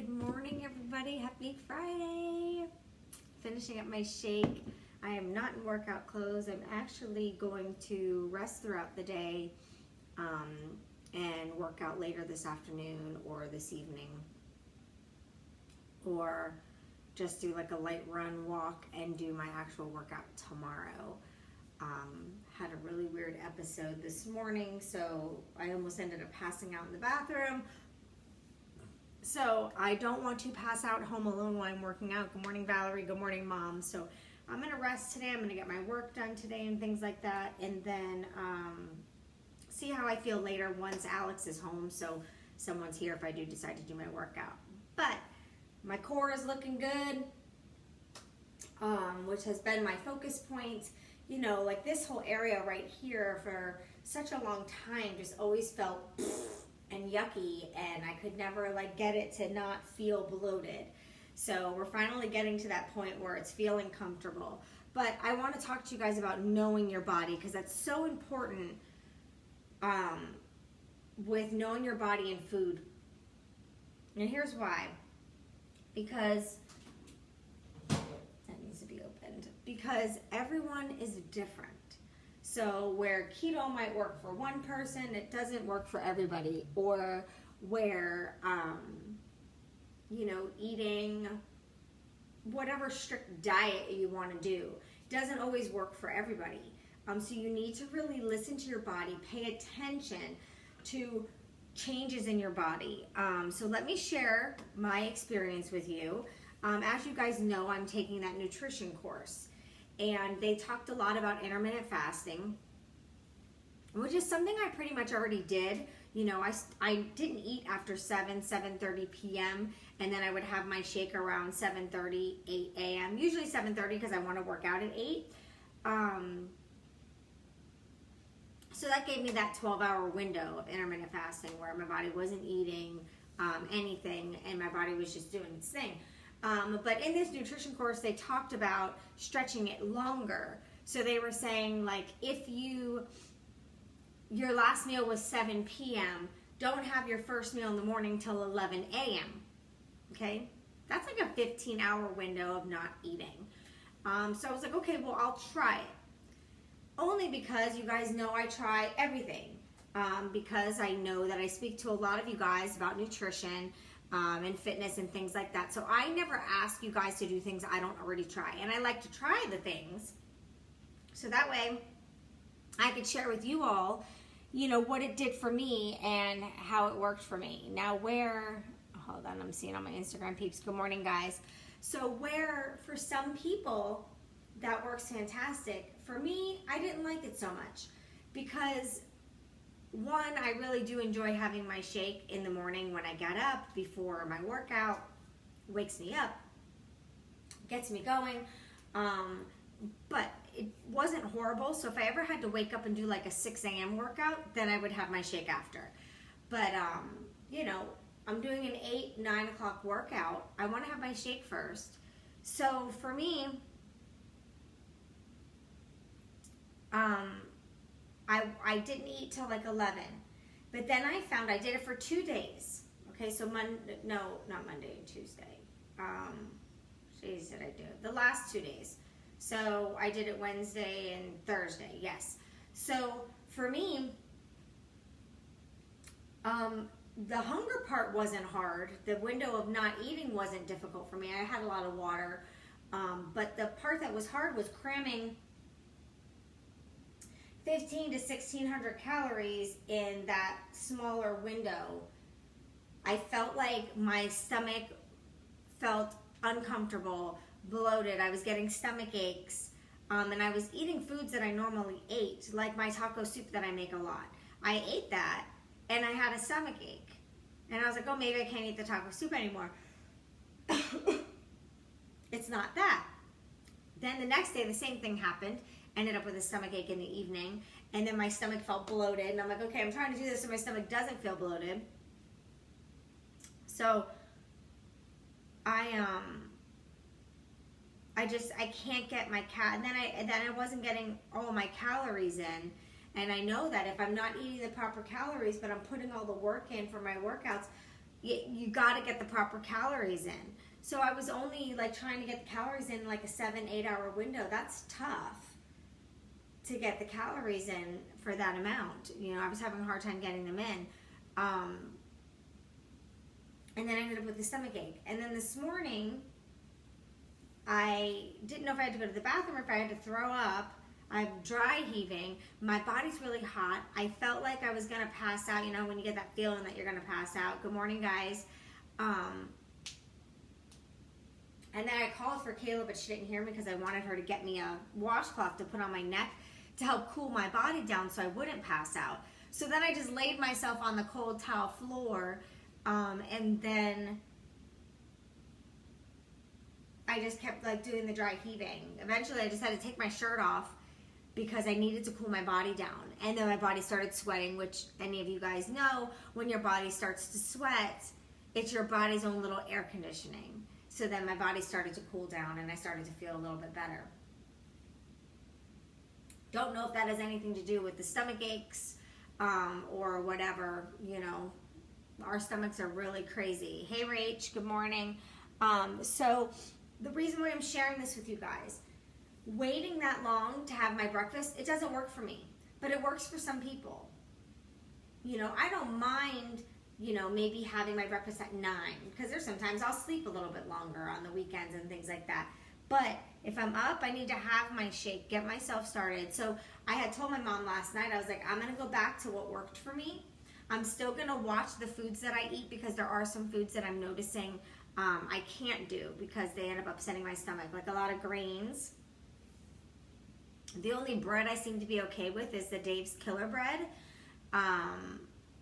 Good morning, everybody. Happy Friday. Finishing up my shake. I am not in workout clothes. I'm actually going to rest throughout the day and work out later this afternoon or this evening. Or just do like a light run, walk, and do my actual workout tomorrow. Had a really weird episode this morning, so I almost ended up passing out in the bathroom. So I don't want to pass out home alone while I'm working out. Good morning, Valerie. Good morning, Mom. So I'm going to rest today. I'm going to get my work done today and things like that. And then see how I feel later once Alex is home. So someone's here if I do decide to do my workout. But my core is looking good, which has been my focus point. You know, like this whole area right here for such a long time just always felt and yucky, and I could never like get it to not feel bloated. So we're finally getting to that point where it's feeling comfortable. But I want to talk to you guys about knowing your body, because that's so important with knowing your body and food. And here's why. Because that needs to be opened. Because everyone is different. So where keto might work for one person, it doesn't work for everybody. Or where, eating whatever strict diet you want to do doesn't always work for everybody. So you need to really listen to your body, pay attention to changes in your body. So let me share my experience with you. As you guys know, I'm taking that nutrition course. And they talked a lot about intermittent fasting, which is something I pretty much already did. You know, I didn't eat after 7:30 p.m. and then I would have my shake around 7:30, 8 a.m. Usually 7:30 because I want to work out at 8. So that gave me that 12-hour window of intermittent fasting where my body wasn't eating anything and my body was just doing its thing. But in this nutrition course, they talked about stretching it longer. So they were saying, like, if your last meal was 7 p.m., don't have your first meal in the morning till 11 a.m., okay? That's like a 15-hour window of not eating. So I was like, okay, well, I'll try it. Only because you guys know I try everything. Because I know that I speak to a lot of you guys about nutrition, and fitness and things like that. So I never ask you guys to do things I don't already try. And I like to try the things so that way I could share with you all, you know, what it did for me and how it worked for me. Now hold on, I'm seeing on my Instagram peeps. Good morning, guys. So where for some people that works fantastic, for me, I didn't like it so much because one, I really do enjoy having my shake in the morning when I get up before my workout. Wakes me up, gets me going, but it wasn't horrible. So if I ever had to wake up and do like a 6 a.m. workout, then I would have my shake after. But, I'm doing an 8, 9 o'clock workout. I want to have my shake first. So for me, I didn't eat till like 11, but then I found I did it for 2 days. Okay, so not Monday and Tuesday. Days did I do it? The last 2 days. So I did it Wednesday and Thursday. Yes. So for me, the hunger part wasn't hard. The window of not eating wasn't difficult for me. I had a lot of water, but the part that was hard was cramming 1,500 to 1,600 calories in that smaller window. I felt like my stomach felt uncomfortable, bloated. I was getting stomach aches, and I was eating foods that I normally ate, like my taco soup that I make a lot. I ate that, and I had a stomach ache. And I was like, oh, maybe I can't eat the taco soup anymore. It's not that. Then the next day, the same thing happened. Ended up with a stomach ache in the evening, and then my stomach felt bloated, and I'm like, okay, I'm trying to do this so my stomach doesn't feel bloated. So I can't get my and then I wasn't getting all my calories in, and I know that if I'm not eating the proper calories, but I'm putting all the work in for my workouts, you got to get the proper calories in. So I was only like trying to get the calories in like a 7-8 hour window. That's tough to get the calories in for that amount. You know, I was having a hard time getting them in. And then I ended up with the stomach ache. And then this morning, I didn't know if I had to go to the bathroom or if I had to throw up. I'm dry heaving. My body's really hot. I felt like I was gonna pass out. You know, when you get that feeling that you're gonna pass out. Good morning, guys. And then I called for Kayla, but she didn't hear me because I wanted her to get me a washcloth to put on my neck to help cool my body down so I wouldn't pass out. So then I just laid myself on the cold tile floor, and then I just kept like doing the dry heaving. Eventually I just had to take my shirt off because I needed to cool my body down. And then my body started sweating, which any of you guys know, when your body starts to sweat, it's your body's own little air conditioning. So then my body started to cool down and I started to feel a little bit better. Don't know if that has anything to do with the stomach aches or whatever, you know. Our stomachs are really crazy. Hey, Rach, good morning. So the reason why I'm sharing this with you guys, waiting that long to have my breakfast, it doesn't work for me, but it works for some people. You know, I don't mind, you know, maybe having my breakfast at 9, because there's sometimes I'll sleep a little bit longer on the weekends and things like that. But if I'm up, I need to have my shake, get myself started. So I had told my mom last night, I was like, I'm going to go back to what worked for me. I'm still going to watch the foods that I eat because there are some foods that I'm noticing I can't do because they end up upsetting my stomach, like a lot of grains. The only bread I seem to be okay with is the Dave's Killer Bread.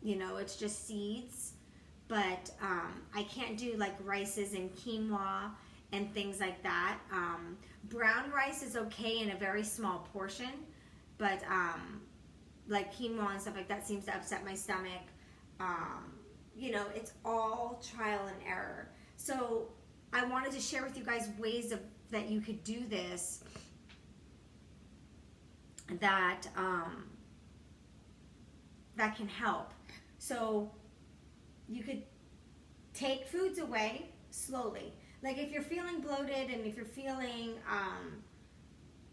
You know, it's just seeds, but I can't do like rices and quinoa and things like that. Brown rice is okay in a very small portion, but like quinoa and stuff like that seems to upset my stomach. You know, it's all trial and error. So I wanted to share with you guys ways that you could do this that that can help. So you could take foods away slowly. Like if you're feeling bloated and if you're feeling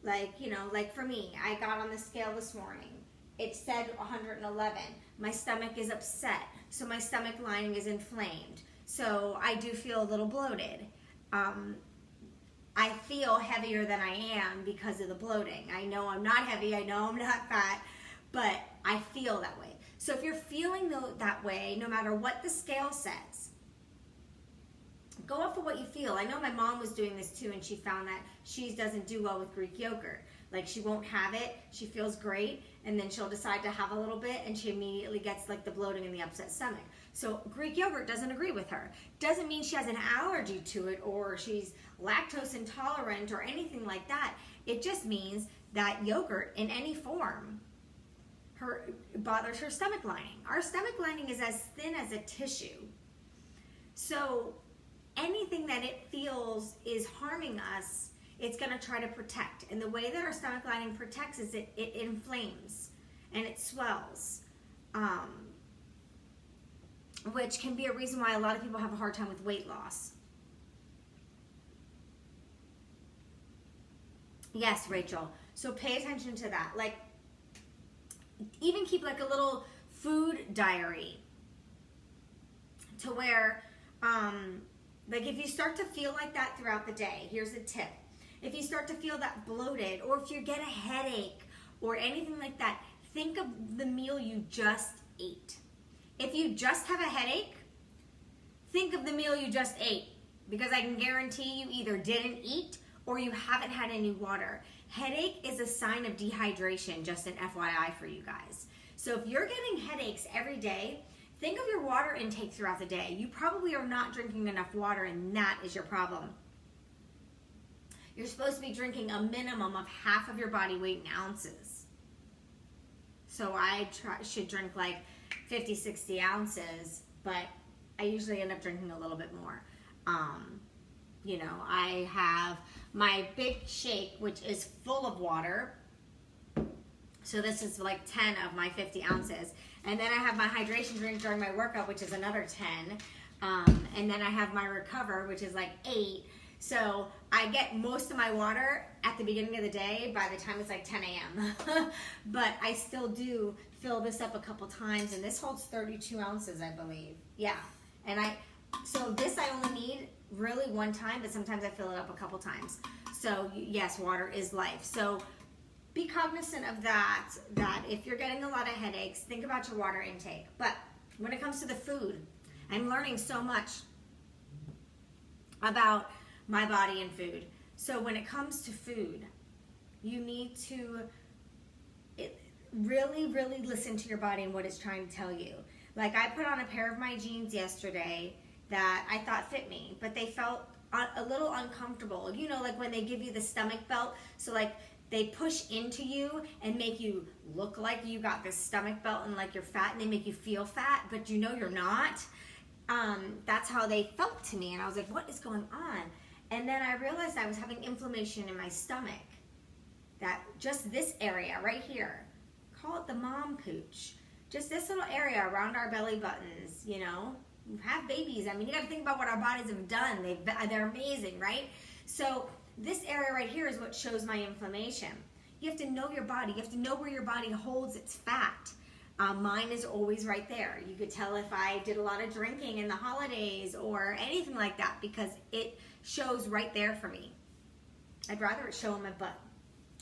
like, you know, like for me, I got on the scale this morning. It said 111. My stomach is upset. So my stomach lining is inflamed. So I do feel a little bloated. I feel heavier than I am because of the bloating. I know I'm not heavy. I know I'm not fat, but I feel that way. So if you're feeling that way, no matter what the scale says, go off of what you feel. I know my mom was doing this too, and she found that she doesn't do well with Greek yogurt. Like she won't have it, she feels great, and then she'll decide to have a little bit, and she immediately gets like the bloating and the upset stomach. So Greek yogurt doesn't agree with her. Doesn't mean she has an allergy to it or she's lactose intolerant or anything like that. It just means that yogurt in any form bothers her stomach lining. Our stomach lining is as thin as a tissue. So anything that it feels is harming us, it's going to try to protect. And the way that our stomach lining protects is it inflames and it swells, which can be a reason why a lot of people have a hard time with weight loss. Yes, Rachel. So pay attention to that. Like, even keep like a little food diary to where, like if you start to feel like that throughout the day, here's a tip. If you start to feel that bloated, or if you get a headache or anything like that, think of the meal you just ate. If you just have a headache, think of the meal you just ate, because I can guarantee you either didn't eat or you haven't had any water. Headache is a sign of dehydration, just an FYI for you guys. So if you're getting headaches every day, think of your water intake throughout the day. You probably are not drinking enough water, and that is your problem. You're supposed to be drinking a minimum of half of your body weight in ounces. So I should drink like 50, 60 ounces, but I usually end up drinking a little bit more. You know, I have my big shake, which is full of water. So this is like 10 of my 50 ounces. And then I have my hydration drink during my workout, which is another 10. And then I have my Recover, which is like 8. So I get most of my water at the beginning of the day by the time it's like 10 a.m. But I still do fill this up a couple times, and this holds 32 ounces, I believe. Yeah. And so this I only need really one time, but sometimes I fill it up a couple times. So yes, water is life. So be cognizant of that if you're getting a lot of headaches, think about your water intake. But when it comes to the food, I'm learning so much about my body and food. So when it comes to food, you need to really, really listen to your body and what it's trying to tell you. Like I put on a pair of my jeans yesterday that I thought fit me, but they felt a little uncomfortable. You know, like when they give you the stomach belt, so like they push into you and make you look like you got this stomach belt and like you're fat, and they make you feel fat, but you know you're not. That's how they felt to me, and I was like, what is going on? And then I realized I was having inflammation in my stomach. That just this area right here, call it the mom pooch. Just this little area around our belly buttons, you know. Have babies. I mean, you got to think about what our bodies have done. They're amazing, right? So this area right here is what shows my inflammation. You have to know your body. You have to know where your body holds its fat. Mine is always right there. You could tell if I did a lot of drinking in the holidays or anything like that, because it shows right there for me. I'd rather it show in my butt,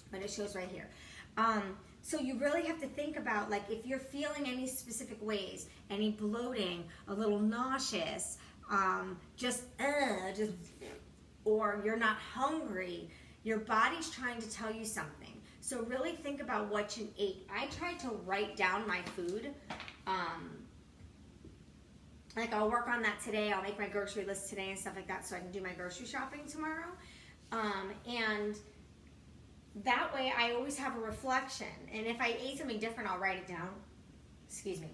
but it shows right here. So you really have to think about, like, if you're feeling any specific ways, any bloating, a little nauseous, or you're not hungry, your body's trying to tell you something. So really think about what you ate. I try to write down my food. Like I'll work on that today. I'll make my grocery list today and stuff like that so I can do my grocery shopping tomorrow. And that way I always have a reflection. And if I ate something different, I'll write it down. Excuse me.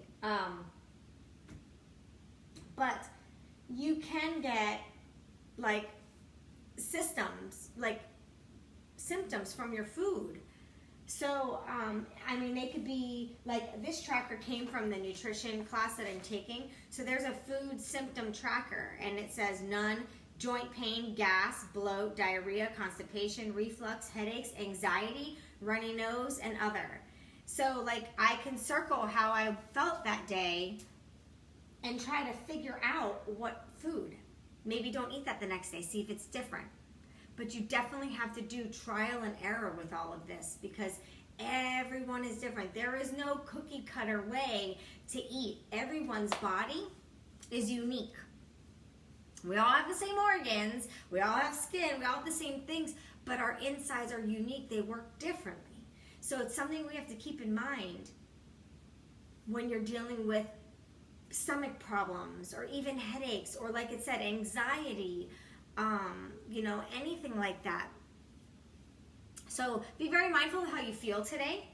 But you can get like symptoms from your food. So, I mean, they could be, like, this tracker came from the nutrition class that I'm taking. So there's a food symptom tracker, and it says none: joint pain, gas, bloat, diarrhea, constipation, reflux, headaches, anxiety, runny nose, and other. So, like, I can circle how I felt that day and try to figure out what food. Maybe don't eat that the next day. See if it's different. But you definitely have to do trial and error with all of this, because everyone is different. There is no cookie cutter way to eat. Everyone's body is unique. We all have the same organs, we all have skin, we all have the same things, but our insides are unique. They work differently. So it's something we have to keep in mind when you're dealing with stomach problems or even headaches, or like it said, anxiety, you know, anything like that. So be very mindful of how you feel today,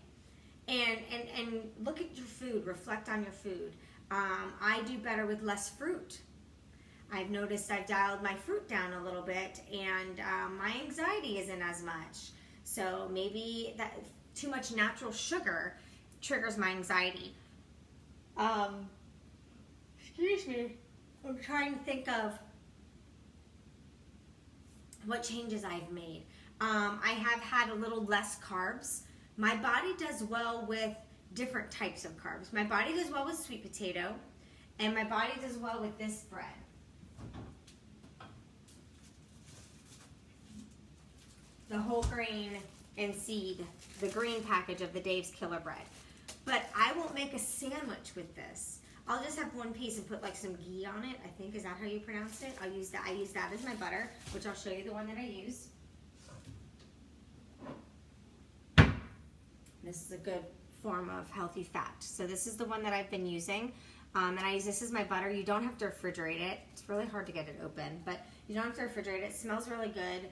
and look at your food, reflect on your food. I do better with less fruit. I've noticed I've dialed my fruit down a little bit, and my anxiety isn't as much. So maybe that too much natural sugar triggers my anxiety. Excuse me. I'm trying to think of what changes I've made. I have had a little less carbs. My body does well with different types of carbs. My body does well with sweet potato, and my body does well with this bread. The whole grain and seed, the green package of the Dave's Killer Bread. But I won't make a sandwich with this. I'll just have one piece and put like some ghee on it. I think, is that how you pronounce it? I'll use that. I use that as my butter, which I'll show you the one that I use. This is a good form of healthy fat. So this is the one that I've been using. And I use this as my butter. You don't have to refrigerate it. It's really hard to get it open, but you don't have to refrigerate it. It smells really good.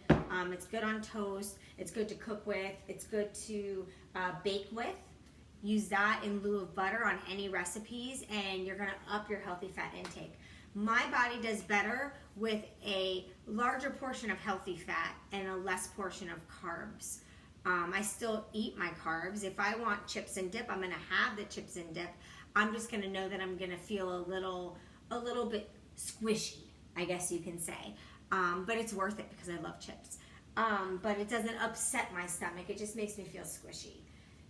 It's good on toast. It's good to cook with. It's good to bake with. Use that in lieu of butter on any recipes, and you're gonna up your healthy fat intake. My body does better with a larger portion of healthy fat and a less portion of carbs. I still eat my carbs. If I want chips and dip, I'm gonna have the chips and dip. I'm just gonna know that I'm gonna feel a little bit squishy, I guess you can say. But it's worth it because I love chips. But it doesn't upset my stomach. It just makes me feel squishy.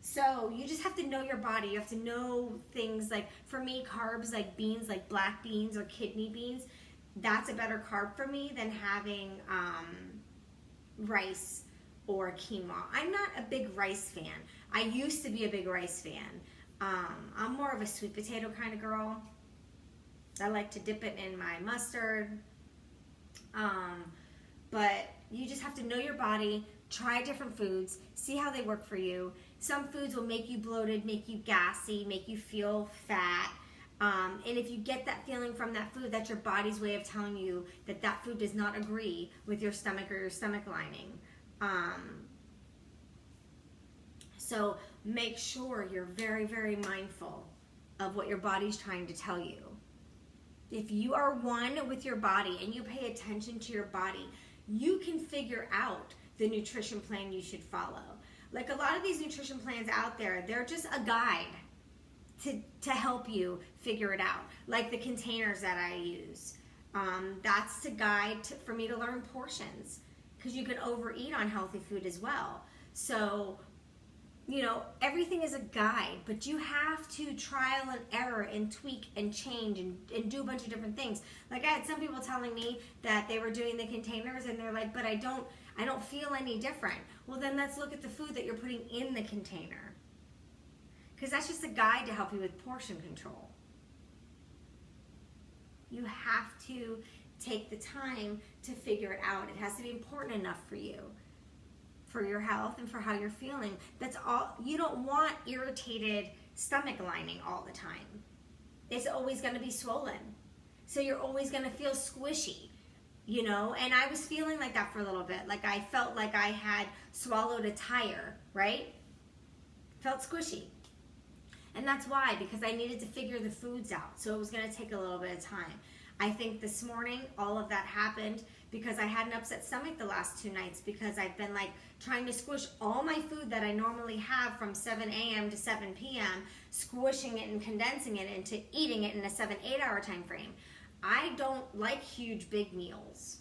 So you just have to know your body. You have to know things like, for me, carbs like beans, like black beans or kidney beans, that's a better carb for me than having rice or quinoa. I'm not a big rice fan. I used to be a big rice fan. I'm more of a sweet potato kind of girl. I like to dip it in my mustard. But you just have to know your body, try different foods, see how they work for you. Some foods will make you bloated, make you gassy, make you feel fat. And if you get that feeling from that food, that's your body's way of telling you that that food does not agree with your stomach or your stomach lining. So make sure you're very, very mindful of what your body's trying to tell you. If you are one with your body and you pay attention to your body, you can figure out the nutrition plan you should follow. Like a lot of these nutrition plans out there, they're just a guide to help you figure it out. Like the containers that I use. That's to guide for me to learn portions, because you can overeat on healthy food as well. So, you know, everything is a guide, but you have to trial and error and tweak and change and do a bunch of different things. Like I had some people telling me that they were doing the containers and they're like, but I don't feel any different. Well, then let's look at the food that you're putting in the container, because that's just a guide to help you with portion control. You have to take the time to figure it out. It has to be important enough for you, for your health and for how you're feeling. That's all. You don't want irritated stomach lining all the time. It's always going to be swollen. So you're always going to feel squishy, you know? And I was feeling like that for a little bit. Like I felt like I had swallowed a tire, right? Felt squishy. And that's why, because I needed to figure the foods out. So it was going to take a little bit of time. I think this morning, all of that happened because I had an upset stomach the last 2 nights, because I've been like trying to squish all my food that I normally have from 7 a.m. to 7 p.m., squishing it and condensing it into eating it in a 7-8 hour time frame. I don't like huge, big meals.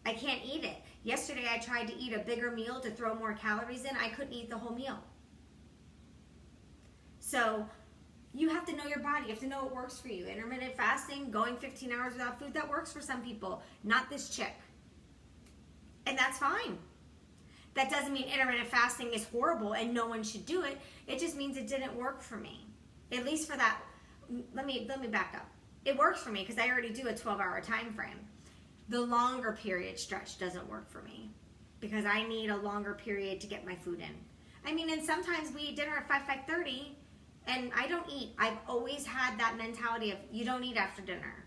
I can't eat it. Yesterday, I tried to eat a bigger meal to throw more calories in. I couldn't eat the whole meal. So you have to know your body. You have to know what works for you. Intermittent fasting, going 15 hours without food, that works for some people. Not this chick. And that's fine. That doesn't mean intermittent fasting is horrible and no one should do it. It just means it didn't work for me. At least for that. Let me back up. It works for me because I already do a 12-hour time frame. The longer period stretch doesn't work for me because I need a longer period to get my food in. I mean, and sometimes we eat dinner at 5:30. And I don't eat. I've always had that mentality of you don't eat after dinner.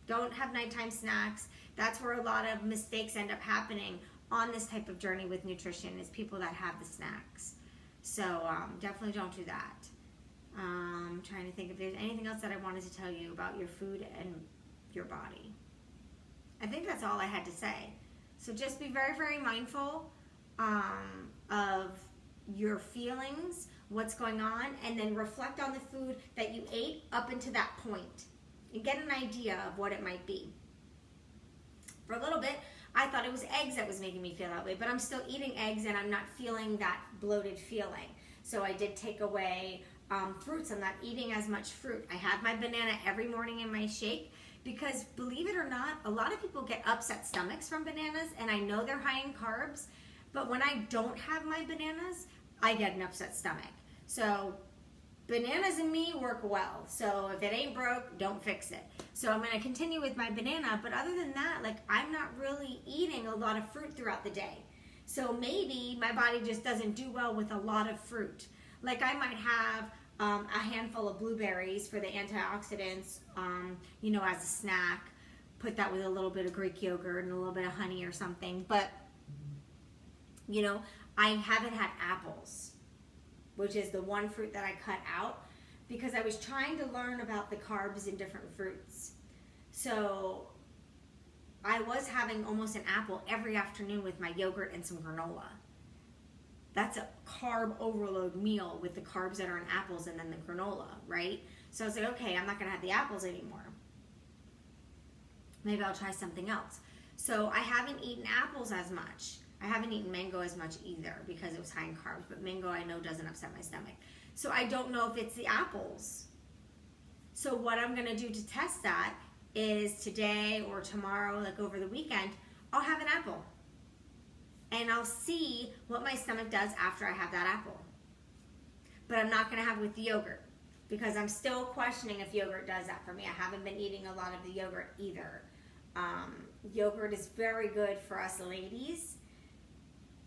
Don't have nighttime snacks. That's where a lot of mistakes end up happening on this type of journey with nutrition, is people that have the snacks. So definitely don't do that. I'm trying to think if there's anything else that I wanted to tell you about your food and your body. I think that's all I had to say. So just be very, very mindful of your feelings, what's going on, and then reflect on the food that you ate up until that point and get an idea of what it might be. For a little bit, I thought it was eggs that was making me feel that way, but I'm still eating eggs and I'm not feeling that bloated feeling. So I did take away fruits. I'm not eating as much fruit. I have my banana every morning in my shake because, believe it or not, a lot of people get upset stomachs from bananas, and I know they're high in carbs, but when I don't have my bananas, I get an upset stomach. So bananas and me work well. So if it ain't broke, don't fix it. So I'm going to continue with my banana. But other than that, like, I'm not really eating a lot of fruit throughout the day. So maybe my body just doesn't do well with a lot of fruit. Like I might have a handful of blueberries for the antioxidants, you know, as a snack. Put that with a little bit of Greek yogurt and a little bit of honey or something. But, you know, I haven't had apples, which is the one fruit that I cut out because I was trying to learn about the carbs in different fruits. So I was having almost an apple every afternoon with my yogurt and some granola. That's a carb overload meal with the carbs that are in apples and then the granola, right? So I was like, okay, I'm not going to have the apples anymore. maybe I'll try something else. So I haven't eaten apples as much. I haven't eaten mango as much either because it was high in carbs, but mango I know doesn't upset my stomach. So I don't know if it's the apples. So what I'm gonna do to test that is today or tomorrow, like over the weekend, I'll have an apple. And I'll see what my stomach does after I have that apple. But I'm not gonna have it with the yogurt because I'm still questioning if yogurt does that for me. I haven't been eating a lot of the yogurt either. Yogurt is very good for us ladies,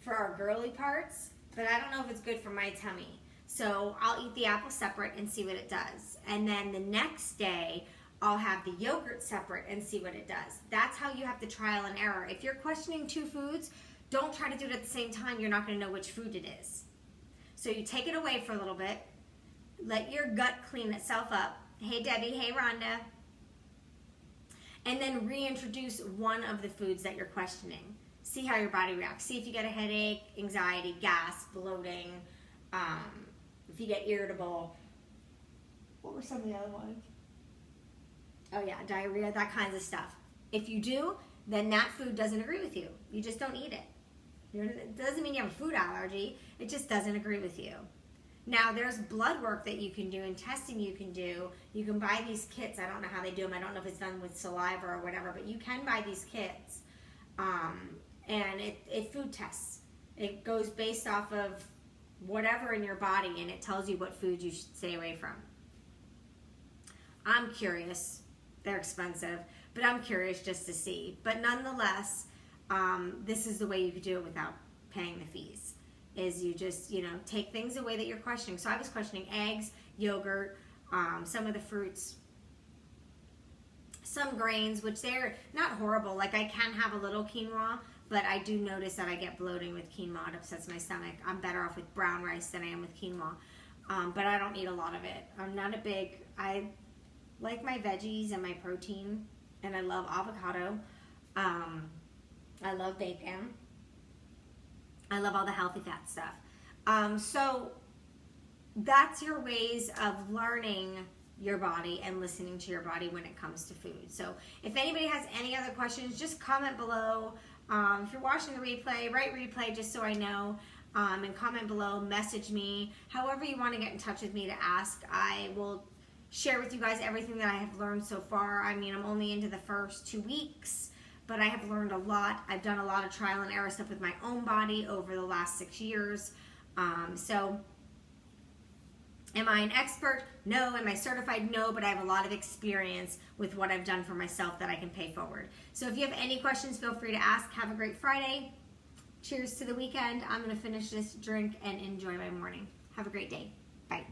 for our girly parts, but I don't know if it's good for my tummy. So I'll eat the apple separate and see what it does. And then the next day, I'll have the yogurt separate and see what it does. That's how you have to trial and error. If you're questioning two foods, don't try to do it at the same time. You're not going to know which food it is. So you take it away for a little bit. Let your gut clean itself up. Hey, Debbie. Hey, Rhonda. And then reintroduce one of the foods that you're questioning. See how your body reacts. See if you get a headache, anxiety, gas, bloating, if you get irritable. What were some of the other ones? Oh yeah, diarrhea, that kinds of stuff. If you do, then that food doesn't agree with you. You just don't eat it. It doesn't mean you have a food allergy. It just doesn't agree with you. Now, there's blood work that you can do and testing you can do. You can buy these kits. I don't know how they do them. I don't know if it's done with saliva or whatever, but you can buy these kits. And it food tests. It goes based off of whatever in your body, and it tells you what foods you should stay away from. I'm curious. They're expensive, but I'm curious just to see. But nonetheless, this is the way you could do it without paying the fees. Is you just, take things away that you're questioning. So I was questioning eggs, yogurt, some of the fruits, some grains, which they're not horrible. Like I can have a little quinoa, but I do notice that I get bloating with quinoa. It upsets my stomach. I'm better off with brown rice than I am with quinoa. But I don't eat a lot of it. I like my veggies and my protein, and I love avocado. I love bacon. I love all the healthy fat stuff. So that's your ways of learning your body and listening to your body when it comes to food. So if anybody has any other questions, just comment below. If you're watching the replay, write replay just so I know. And comment below, message me. However you want to get in touch with me to ask, I will share with you guys everything that I have learned so far. I mean, I'm only into the first 2 weeks, but I have learned a lot. I've done a lot of trial and error stuff with my own body over the last 6 years. So am I an expert? No. Am I certified? No, but I have a lot of experience with what I've done for myself that I can pay forward. So if you have any questions, feel free to ask. Have a great Friday. Cheers to the weekend. I'm going to finish this drink and enjoy my morning. Have a great day. Bye.